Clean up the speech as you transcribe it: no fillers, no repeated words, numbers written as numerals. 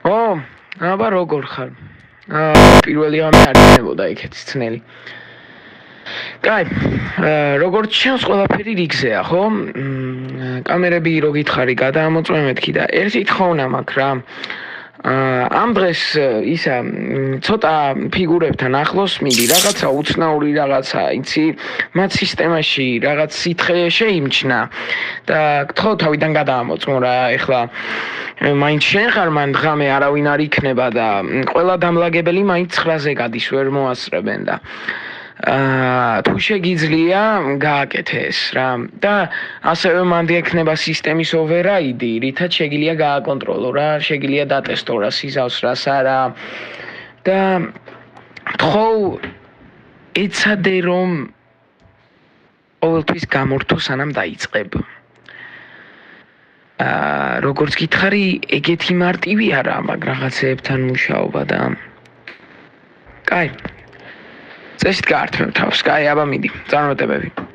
ო, აბა როგორ ხარ? პირველი ღამე არ იქნებოდა იქეთ ცნელი. კაი, როგორც ჩანს ყველაფერი რიგზეა, ხო? კამერები რო გითხარი, გადაამოწმე მეთქი და ერთი თხოვნა მაქვს რა. ამ დღეს ისა ცოტა ფიგურებთან ახლოს მიდი, რაღაცა უცნაური რაღაცა, იცი, მათ სისტემაში რაღაც სითხე შეიმჩნა და გთხოვ თავიდან გადაამოწმო რა, ეხლა მაინც შენ ხარ მან დღამე არავინ არ იქნება და ყველა დამლაგებელი მაინც 9-ზე გადის, ვერ მოასწრებენ და თუ შეგიძლია გააკეთე ეს რა და ასევე მანდი ექნება სისტემის override, რითაც შეგიძლია გააკონტროლო რა, შეგიძლია დატესტო რა სიზავს რას არა და თხოვ ეცადე რომ ყოველთვის გამორთო სანამ დაიწყებ. როგორც გითხარი, ეგეთი მარტივი არა მაგ რაღაცეებთან მუშაობა და კაი წესით გაართმევ თავს. კაი, აბა მიდი, წარმატებები.